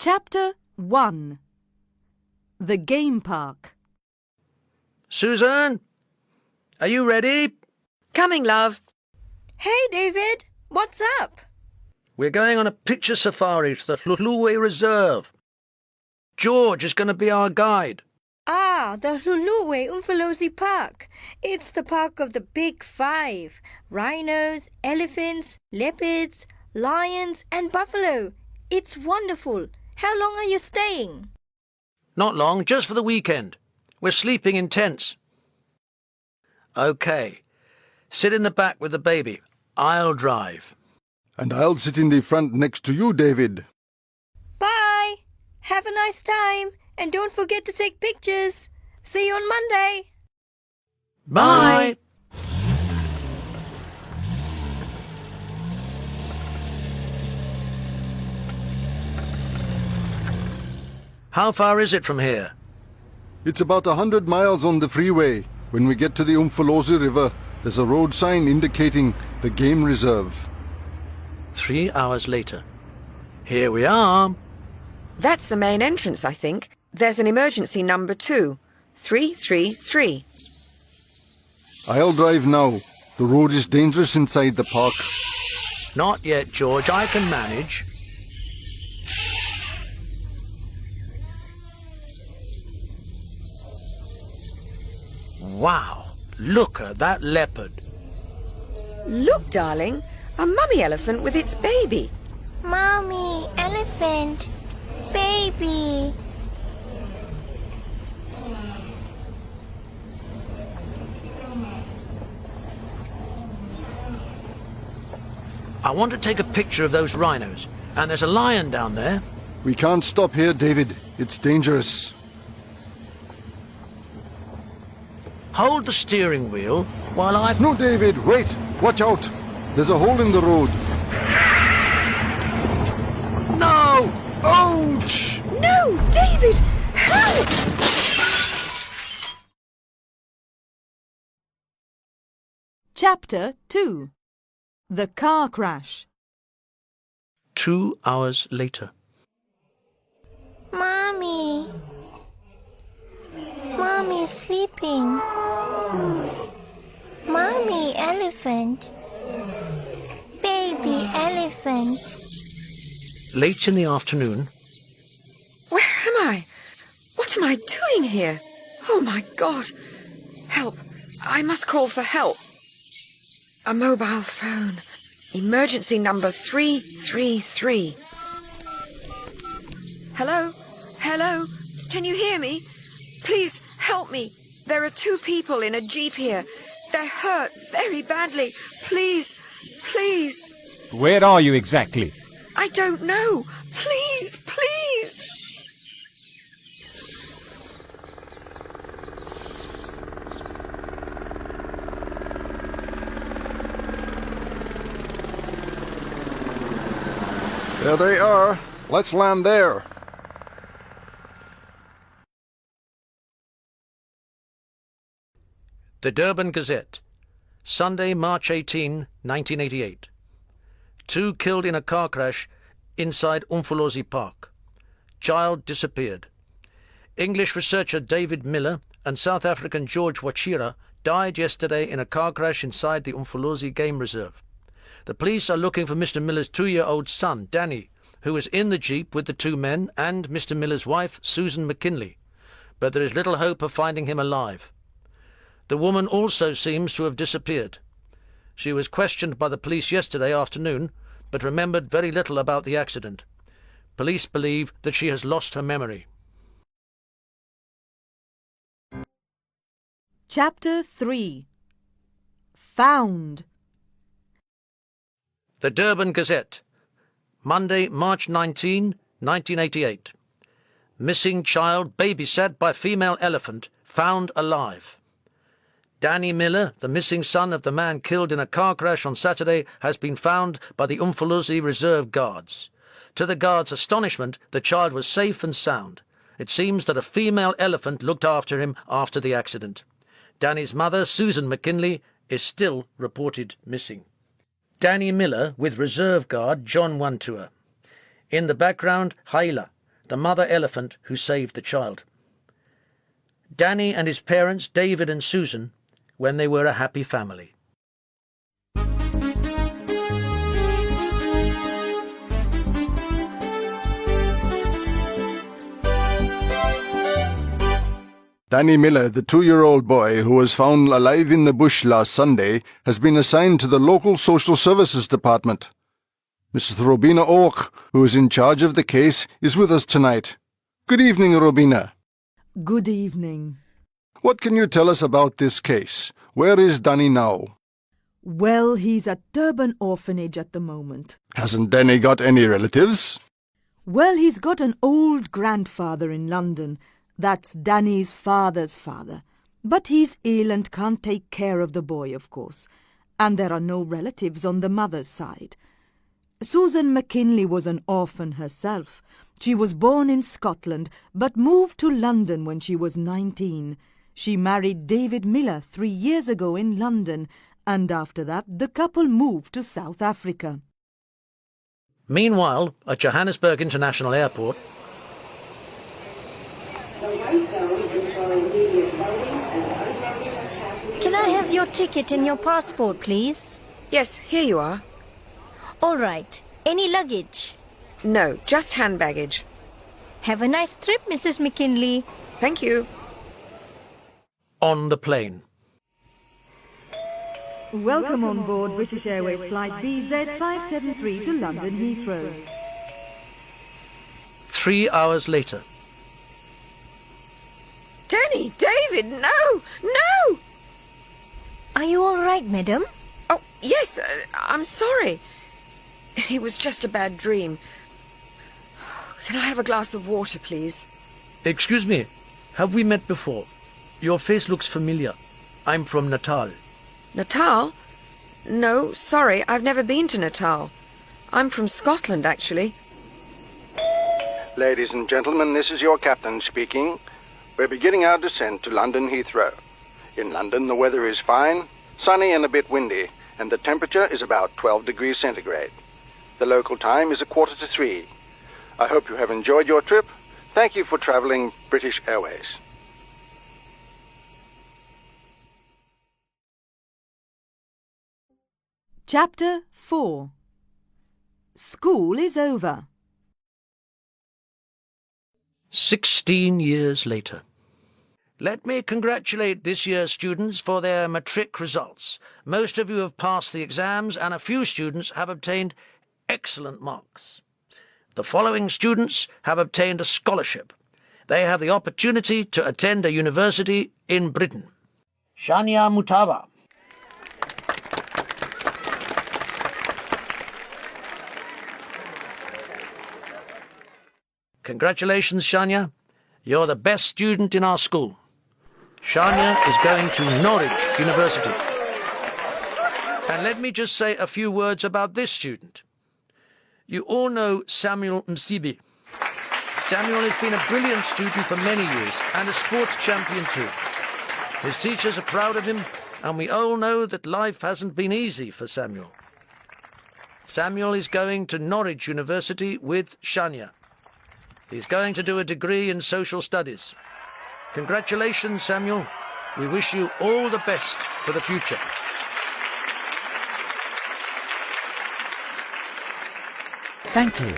Chapter 1. The Game Park. Susan, are you ready? Coming, love. Hey, David. What's up? We're going on a picture safari to the Hluluwe Reserve. George is going to be our guide. Ah, the Hluluwe Umfolozi Park. It's the park of the Big Five. Rhinos, elephants, leopards, lions and buffalo. It's wonderful. How long are you staying? Not long, just for the weekend. We're sleeping in tents. OK. Sit in the back with the baby. I'll drive. And I'll sit in the front next to you, David. Bye. Have a nice time. And don't forget to take pictures. See you on Monday. Bye. How far is it from here? It's about 100 miles on the freeway. When we get to the Umfolozi River, there's a road sign indicating the game reserve. 3 hours later. Here we are. That's the main entrance, I think. There's an emergency number too. 333. I'll drive now. The road is dangerous inside the park. Not yet, George. I can manage. Wow. Look at that leopard. Look, darling. A mummy elephant with its baby. Mommy, elephant, baby. I want to take a picture of those rhinos. And there's a lion down there. We can't stop here, David. It's dangerous. Hold the steering wheel while I... No, David, wait. Watch out. There's a hole in the road. No! Ouch! No, David! Help! Chapter 2. The Car Crash. 2 hours later. Mommy. Mommy's sleeping. Mommy, elephant. Baby, elephant. Late in the afternoon. Where am I? What am I doing here? Oh, my God. Help. I must call for help. A mobile phone. Emergency number 333. Hello? Hello? Can you hear me? Please help me. There are 2 people in a jeep here. They're hurt very badly. Please, please. Where are you exactly? I don't know. Please, please. There they are. Let's land there. The Durban Gazette. Sunday, March 18, 1988. 2 killed in a car crash inside Umfolozi Park. Child disappeared. English researcher David Miller and South African George Wachira died yesterday in a car crash inside the Umfolozi Game Reserve. The police are looking for Mr. Miller's 2-year-old son, Danny, who was in the jeep with the 2 men and Mr. Miller's wife, Susan McKinley, but there is little hope of finding him alive. The woman also seems to have disappeared. She was questioned by the police yesterday afternoon, but remembered very little about the accident. Police believe that she has lost her memory. Chapter 3. Found. The Durban Gazette. Monday, March 19, 1988. Missing child babysat by female elephant found alive. Danny Miller, the missing son of the man killed in a car crash on Saturday, has been found by the Umfolozi Reserve Guards. To the guards' astonishment, the child was safe and sound. It seems that a female elephant looked after him after the accident. Danny's mother, Susan McKinley, is still reported missing. Danny Miller with reserve guard John Wantua. In the background, Haila, the mother elephant who saved the child. Danny and his parents, David and Susan, when they were a happy family. Danny Miller, the 2-year-old boy who was found alive in the bush last Sunday, has been assigned to the local social services department. Mrs. Robina Oak, who is in charge of the case, is with us tonight. Good evening, Robina. Good evening. What can you tell us about this case? Where is Danny now? Well, he's at Durban Orphanage at the moment. Hasn't Danny got any relatives? Well, he's got an old grandfather in London. That's Danny's father's father. But he's ill and can't take care of the boy, of course. And there are no relatives on the mother's side. Susan McKinley was an orphan herself. She was born in Scotland, but moved to London when she was 19. She married David Miller 3 years ago in London, and after that the couple moved to South Africa. Meanwhile, at Johannesburg International Airport, Can I have your ticket and your passport, please? Yes, here you are. All right. Any luggage? No, just hand baggage. Have a nice trip, Mrs. McKinley. Thank you. on the plane. Welcome on board British Airways flight BZ573 to London Heathrow. 3 hours later. Danny, David, no, no! Are you all right, madam? Oh, yes, I'm sorry. It was just a bad dream. Can I have a glass of water, please? Excuse me, have we met before? Your face looks familiar. I'm from Natal. Natal? No, sorry, I've never been to Natal. I'm from Scotland, actually. Ladies and gentlemen, this is your captain speaking. We're beginning our descent to London Heathrow. In London, the weather is fine, sunny and a bit windy, and the temperature is about 12 degrees centigrade. The local time is 2:45. I hope you have enjoyed your trip. Thank you for travelling British Airways. Chapter 4. School is over. 16 years later. Let me congratulate this year's students for their matric results. Most of you have passed the exams and a few students have obtained excellent marks. The following students have obtained a scholarship. They have the opportunity to attend a university in Britain. Shania Mutaba. Congratulations, Shania. You're the best student in our school. Shania is going to Norwich University. And let me just say a few words about this student. You all know Samuel Msibi. Samuel has been a brilliant student for many years and a sports champion too. His teachers are proud of him, and we all know that life hasn't been easy for Samuel. Samuel is going to Norwich University with Shania. He's going to do a degree in social studies. Congratulations, Samuel. We wish you all the best for the future. Thank you.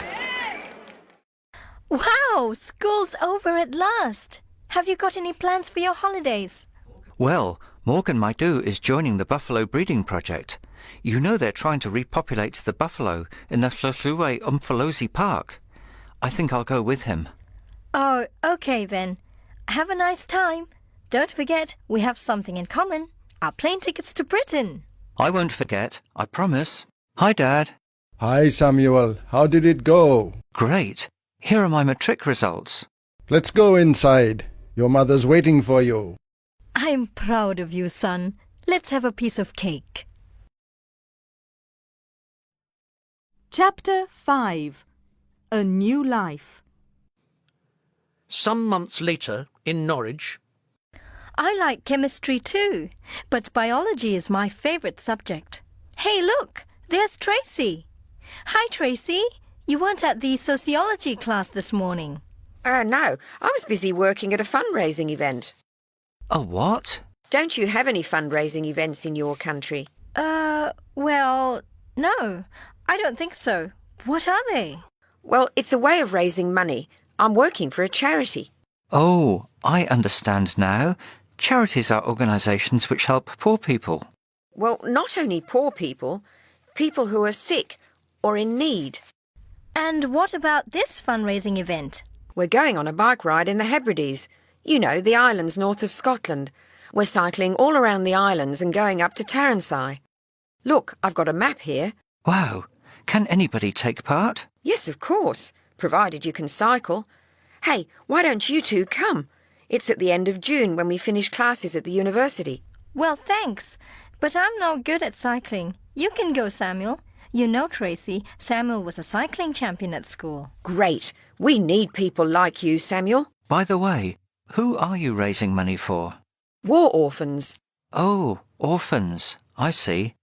Wow, school's over at last. Have you got any plans for your holidays? Well, Morgan Maidu is joining the buffalo breeding project. You know they're trying to repopulate the buffalo in the Hlahluwe Umfolozi Park. I think I'll go with him. Oh, okay then. Have a nice time. Don't forget, we have something in common. Our plane tickets to Britain. I won't forget, I promise. Hi, Dad. Hi, Samuel. How did it go? Great. Here are my matric results. Let's go inside. Your mother's waiting for you. I'm proud of you, son. Let's have a piece of cake. Chapter 5. A New Life. Some months later, in Norwich, I like chemistry too, but biology is my favourite subject. Hey, look, there's Tracy. Hi, Tracy. You weren't at the sociology class this morning. No, I was busy working at a fundraising event. A what? Don't you have any fundraising events in your country? Well, no, I don't think so. What are they? Well, it's a way of raising money. I'm working for a charity. Oh, I understand now. Charities are organisations which help poor people. Well, not only poor people, people who are sick or in need. And what about this fundraising event? We're going on a bike ride in the Hebrides. You know, the islands north of Scotland. We're cycling all around the islands and going up to Taransai. Look, I've got a map here. Wow. Can anybody take part? Yes, of course, provided you can cycle. Hey, why don't you two come? It's at the end of June when we finish classes at the university. Well, thanks, but I'm no good at cycling. You can go, Samuel. You know, Tracy, Samuel was a cycling champion at school. Great. We need people like you, Samuel. By the way, who are you raising money for? War orphans. Oh, orphans. I see.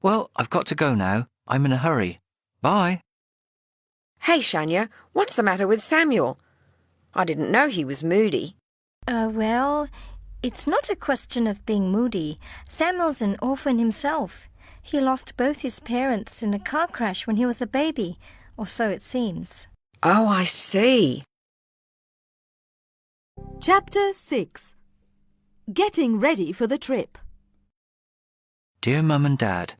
Well, I've got to go now. I'm in a hurry. Bye. Hey, Shania, what's the matter with Samuel? I didn't know he was moody. Well, it's not a question of being moody. Samuel's an orphan himself. He lost both his parents in a car crash when he was a baby, or so it seems. Oh, I see. Chapter 6. Getting ready for the trip. Dear Mum and Dad,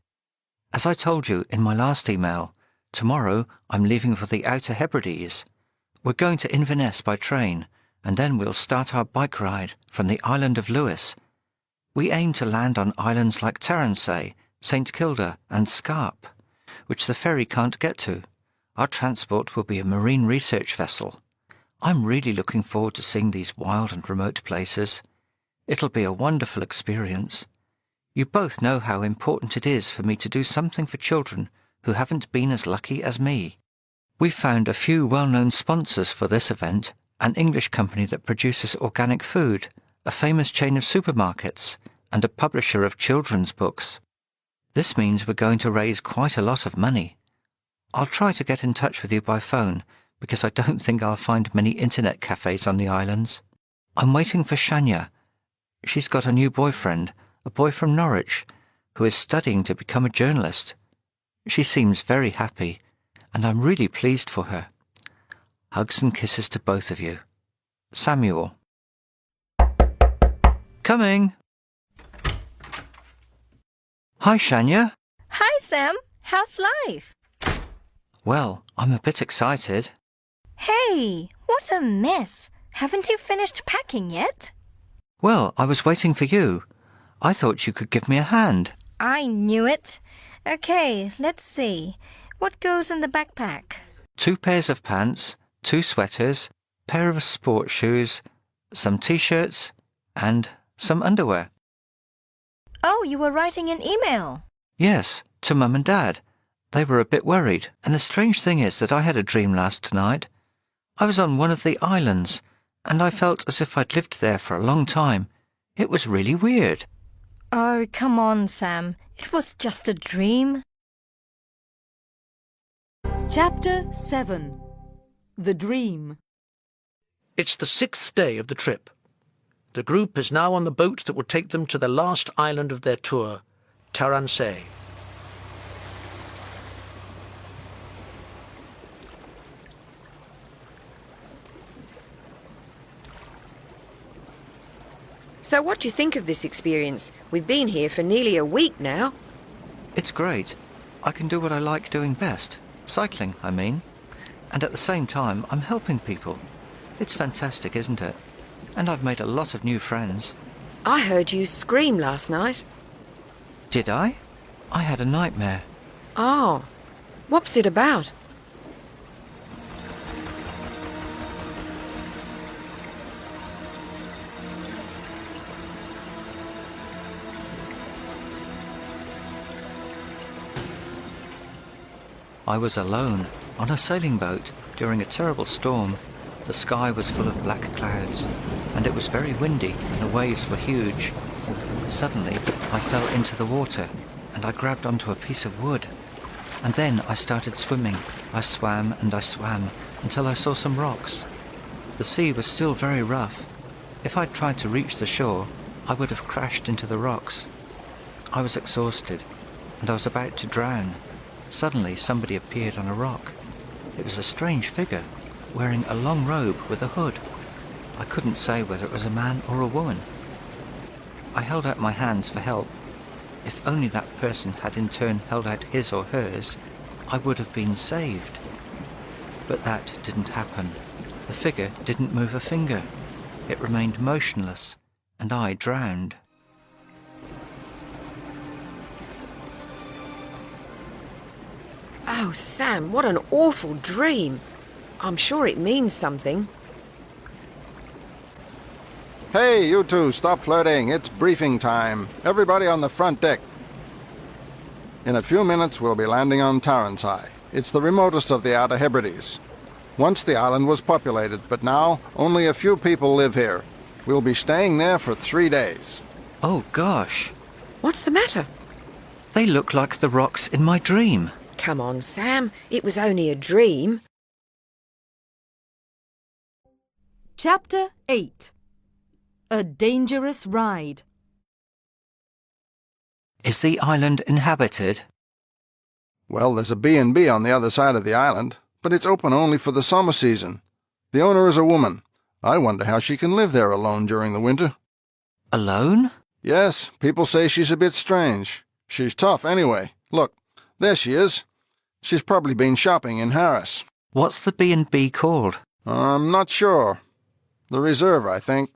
as I told you in my last email, tomorrow I'm leaving for the Outer Hebrides. We're going to Inverness by train, and then we'll start our bike ride from the island of Lewis. We aim to land on islands like Taransay, St Kilda and Scarp, which the ferry can't get to. Our transport will be a marine research vessel. I'm really looking forward to seeing these wild and remote places. It'll be a wonderful experience. You both know how important it is for me to do something for children who haven't been as lucky as me. We've found a few well-known sponsors for this event, an English company that produces organic food, a famous chain of supermarkets, and a publisher of children's books. This means we're going to raise quite a lot of money. I'll try to get in touch with you by phone, because I don't think I'll find many internet cafes on the islands. I'm waiting for Shania. She's got a new boyfriend, a boy from Norwich, who is studying to become a journalist. She seems very happy, and I'm really pleased for her. Hugs and kisses to both of you. Samuel. Coming! Hi, Shania. Hi, Sam. How's life? Well, I'm a bit excited. Hey, what a mess. Haven't you finished packing yet? Well, I was waiting for you. I thought you could give me a hand. I knew it. Okay, let's see. What goes in the backpack? 2 pairs of pants, 2 sweaters, pair of sports shoes, some t-shirts, and some underwear. Oh, you were writing an email. Yes, to Mum and Dad. They were a bit worried, and the strange thing is that I had a dream last night. I was on one of the islands, and I felt as if I'd lived there for a long time. It was really weird. Oh, come on, Sam. It was just a dream. Chapter 7. The Dream. It's the 6th day of the trip. The group is now on the boat that will take them to the last island of their tour, Taransay. So what do you think of this experience? We've been here for nearly a week now. It's great. I can do what I like doing best. Cycling, I mean. And at the same time, I'm helping people. It's fantastic, isn't it? And I've made a lot of new friends. I heard you scream last night. Did I? I had a nightmare. Oh, what's it about? I was alone, on a sailing boat, during a terrible storm. The sky was full of black clouds, and it was very windy, and the waves were huge. Suddenly, I fell into the water, and I grabbed onto a piece of wood. And then I started swimming. I swam and I swam, until I saw some rocks. The sea was still very rough. If I'd tried to reach the shore, I would have crashed into the rocks. I was exhausted, and I was about to drown. Suddenly somebody appeared on a rock. It was a strange figure, wearing a long robe with a hood. I couldn't say whether it was a man or a woman. I held out my hands for help. If only that person had in turn held out his or hers, I would have been saved. But that didn't happen. The figure didn't move a finger. It remained motionless, and I drowned. Oh, Sam, what an awful dream. I'm sure it means something. Hey, you two, stop flirting. It's briefing time. Everybody on the front deck. In a few minutes, we'll be landing on Tarrantine. It's the remotest of the Outer Hebrides. Once the island was populated, but now only a few people live here. We'll be staying there for 3 days. Oh gosh, What's the matter? they look like the rocks in my dream. Come on, Sam. It was only a dream. Chapter 8. A Dangerous Ride. Is the island inhabited? Well, there's a B&B on the other side of the island, but it's open only for the summer season. The owner is a woman. I wonder how she can live there alone during the winter. Alone? Yes, people say she's a bit strange. She's tough anyway. Look, there she is. She's probably been shopping in Harris. What's the B&B called? I'm not sure. The Reserve, I think.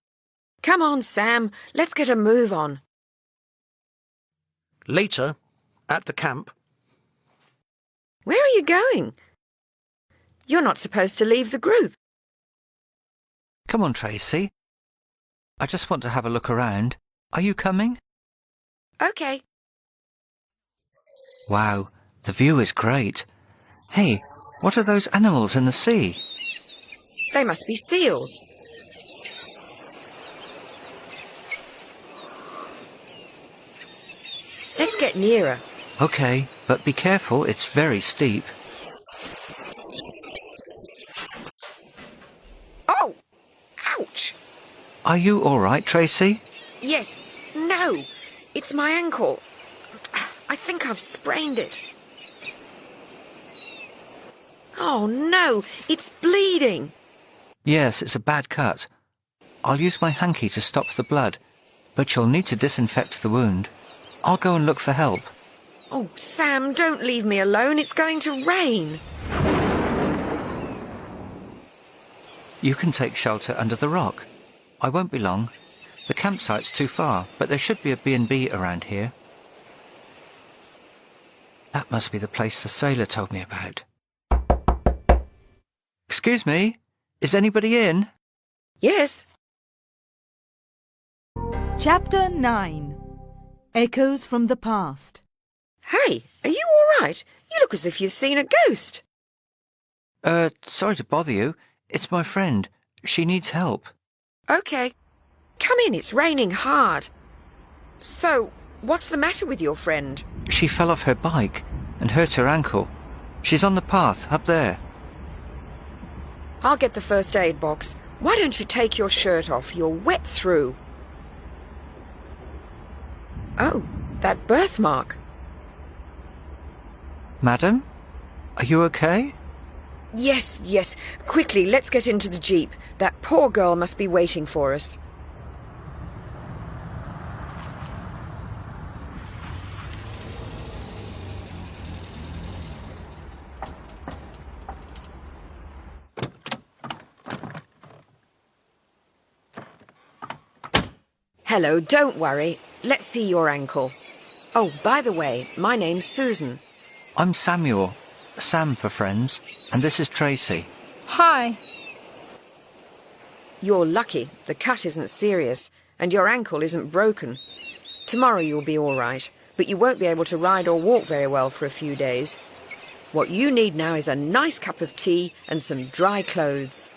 Come on, Sam. Let's get a move on. Later, at the camp, Where are you going? You're not supposed to leave the group. Come on, Tracy. I just want to have a look around. Are you coming? Okay. Wow, the view is great. Hey, what are those animals in the sea? They must be seals. Let's get nearer. Okay, but be careful, it's very steep. Oh! Ouch! Are you all right, Tracy? Yes. No. It's my ankle. I think I've sprained it. Oh, no. It's bleeding. Yes, it's a bad cut. I'll use my hanky to stop the blood, but you'll need to disinfect the wound. I'll go and look for help. Oh, Sam, don't leave me alone. It's going to rain. You can take shelter under the rock. I won't be long. The campsite's too far, but there should be a B&B around here. That must be the place the sailor told me about. Excuse me, is anybody in? Yes. Chapter 9. Echoes from the Past. Hey, are you all right? You look as if you've seen a ghost. Sorry to bother you. It's my friend. She needs help. Okay. Come in, it's raining hard. So, what's the matter with your friend? She fell off her bike and hurt her ankle. She's on the path, up there. I'll get the first aid box. Why don't you take your shirt off? You're wet through. Oh, that birthmark. Madam? Are you okay? Yes, yes. Quickly, let's get into the jeep. That poor girl must be waiting for us. Hello, don't worry. Let's see your ankle. Oh, by the way, my name's Susan. I'm Samuel. Sam for friends. And this is Tracy. Hi. You're lucky. The cut isn't serious, and your ankle isn't broken. Tomorrow you'll be all right, but you won't be able to ride or walk very well for a few days. What you need now is a nice cup of tea and some dry clothes.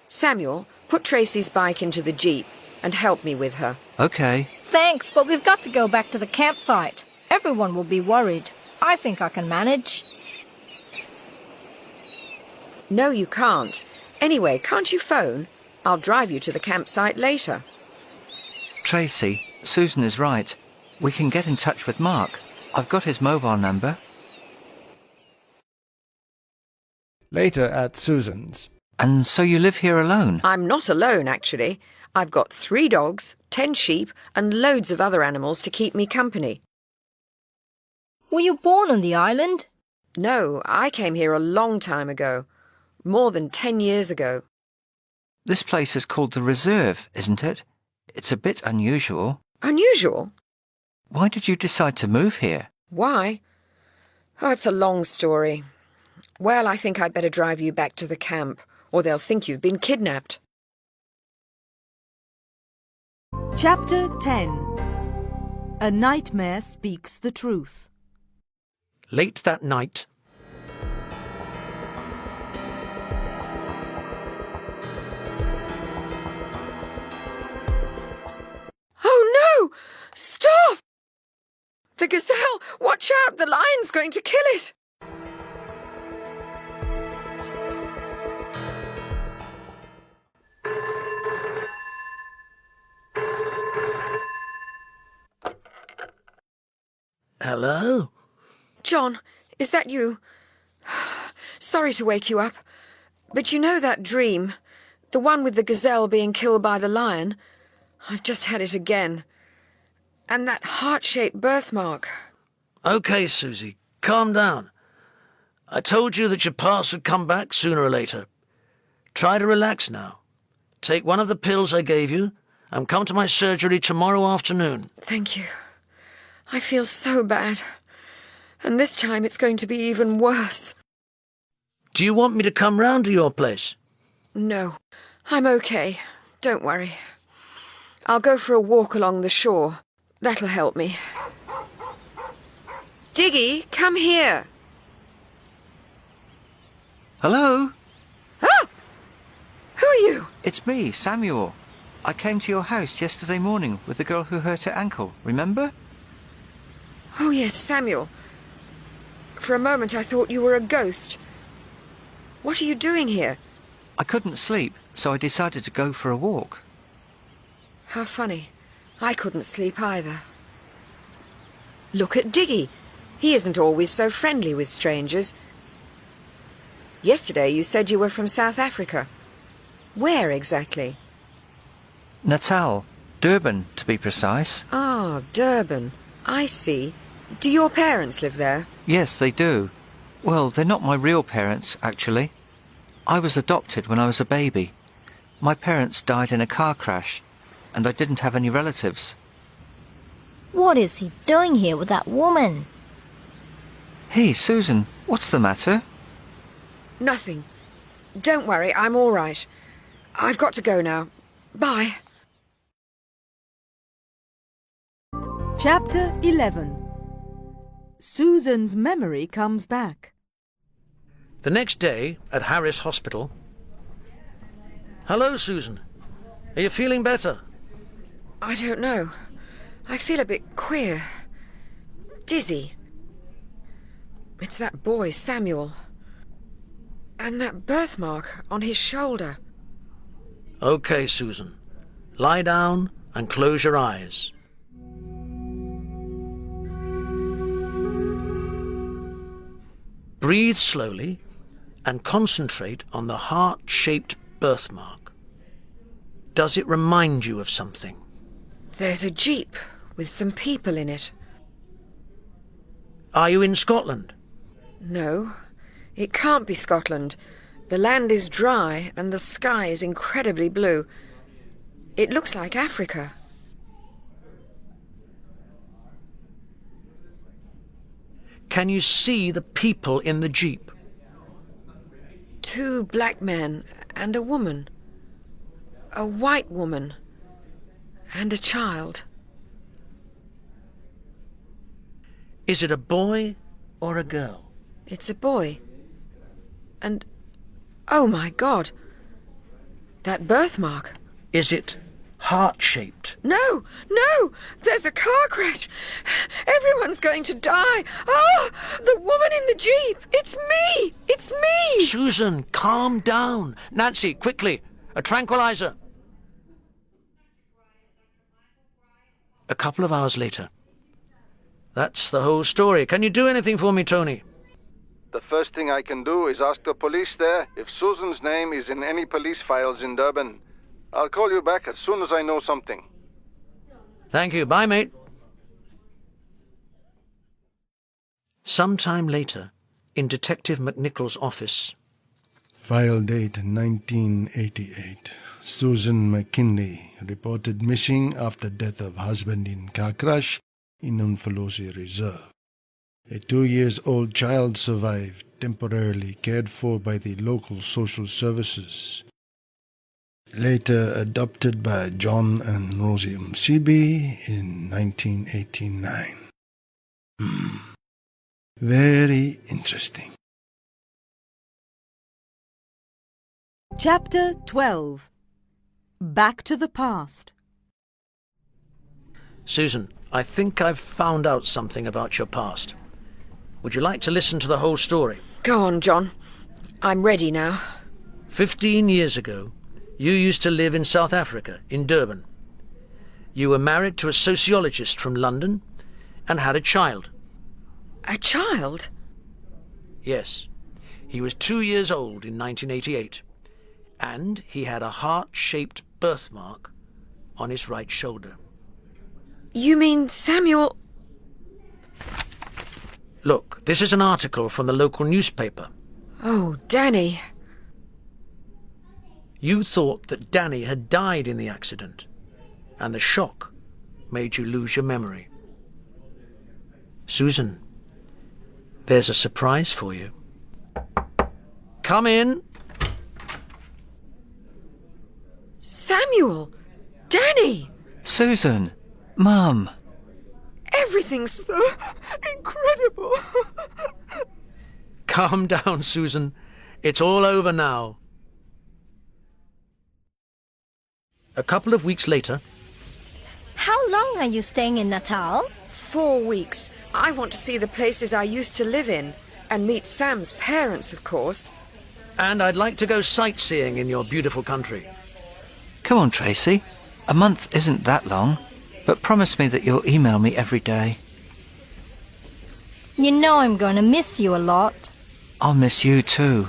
Samuel, put Tracy's bike into the jeep and help me with her. Okay. Thanks, but we've got to go back to the campsite. Everyone will be worried. I think I can manage. No, you can't. Anyway, can't you phone? I'll drive you to the campsite later. Tracy, Susan is right. We can get in touch with Mark. I've got his mobile number. Later at Susan's. And so you live here alone? I'm not alone, actually. I've got 3 dogs, 10 sheep, and loads of other animals to keep me company. Were you born on the island? No, I came here a long time ago. More than 10 years ago. This place is called the Reserve, isn't it? It's a bit unusual. Unusual? Why did you decide to move here? Why? Oh, it's a long story. Well, I think I'd better drive you back to the camp, or they'll think you've been kidnapped. Chapter 10. A Nightmare Speaks the Truth. Late that night, Oh no! Stop! The gazelle! Watch out! The lion's going to kill it! hello? John, is that you? Sorry to wake you up, but you know that dream? The one with the gazelle being killed by the lion? I've just had it again. And that heart-shaped birthmark. Okay, Susie, calm down. I told you that your past would come back sooner or later. Try to relax now. Take one of the pills I gave you and come to my surgery tomorrow afternoon. Thank you. I feel so bad. And this time it's going to be even worse. Do you want me to come round to your place? No, I'm okay. Don't worry. I'll go for a walk along the shore. That'll help me. Diggy, come here. Hello? Ah! Who are you? It's me, Samuel. I came to your house yesterday morning with the girl who hurt her ankle, remember? Oh, yes, Samuel. For a moment I thought you were a ghost. What are you doing here? I couldn't sleep, so I decided to go for a walk. How funny. I couldn't sleep either. Look at Diggy. He isn't always so friendly with strangers. Yesterday you said you were from South Africa. Where exactly? Natal, Durban, to be precise. Ah, Durban. I see. Do your parents live there? Yes, they do. Well, they're not my real parents, actually. I was adopted when I was a baby. My parents died in a car crash, and I didn't have any relatives. What is he doing here with that woman? Hey, Susan, what's the matter? Nothing. Don't worry, I'm all right. I've got to go now. Bye. Chapter 11. Susan's memory comes back. The next day, at Harris Hospital... Hello, Susan. Are you feeling better? I don't know. I feel a bit queer. Dizzy. It's that boy, Samuel. And that birthmark on his shoulder. Okay, Susan. Lie down and close your eyes. Breathe slowly and concentrate on the heart-shaped birthmark. Does it remind you of something? There's a jeep with some people in it. Are you in Scotland? No, it can't be Scotland. The land is dry and the sky is incredibly blue. It looks like Africa. Can you see the people in the jeep? 2 black men and a woman. A white woman. And a child. Is it a boy or a girl? It's a boy. And, oh my God, that birthmark. Is it heart-shaped. No, no! There's a car crash! Everyone's going to die! Oh! The woman in the Jeep! It's me! It's me! Susan, calm down. Nancy, quickly, a tranquilizer. A couple of hours later. That's the whole story. Can you do anything for me, Tony? The first thing I can do is ask the police there if Susan's name is in any police files in Durban. I'll call you back as soon as I know something. Thank you. Bye, mate. Some time later, in Detective McNichol's office. File date 1988. Susan McKinley reported missing after death of husband in car crash in Umfolozi Reserve. A 2-year-old child survived, temporarily cared for by the local social services. Later adopted by John and Rosie Msibi in 1989. Very interesting. Chapter 12. Back to the Past. Susan, I think I've found out something about your past. Would you like to listen to the whole story? Go on, John. I'm ready now. 15 years ago, you used to live in South Africa, in Durban. You were married to a sociologist from London and had a child. A child? Yes. He was 2 years old in 1988, and he had a heart-shaped birthmark on his right shoulder. You mean Samuel... Look, this is an article from the local newspaper. Oh, Danny. You thought that Danny had died in the accident, and the shock made you lose your memory. Susan, there's a surprise for you. Come in. Samuel! Danny! Susan! Mum! Everything's so incredible! Calm down, Susan. It's all over now. A couple of weeks later... How long are you staying in Natal? 4 weeks. I want to see the places I used to live in. And meet Sam's parents, of course. And I'd like to go sightseeing in your beautiful country. Come on, Tracy. A month isn't that long. But promise me that you'll email me every day. You know I'm going to miss you a lot. I'll miss you too.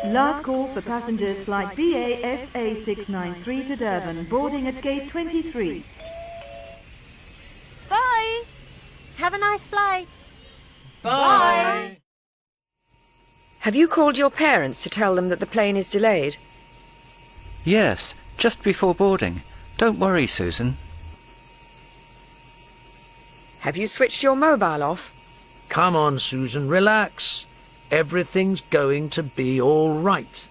Last call for passengers flight BA-SA 693 to Durban, boarding at gate 23. Bye! Have a nice flight. Bye! Have you called your parents to tell them that the plane is delayed? Yes, just before boarding. Don't worry, Susan. Have you switched your mobile off? Come on, Susan, relax. Everything's going to be all right.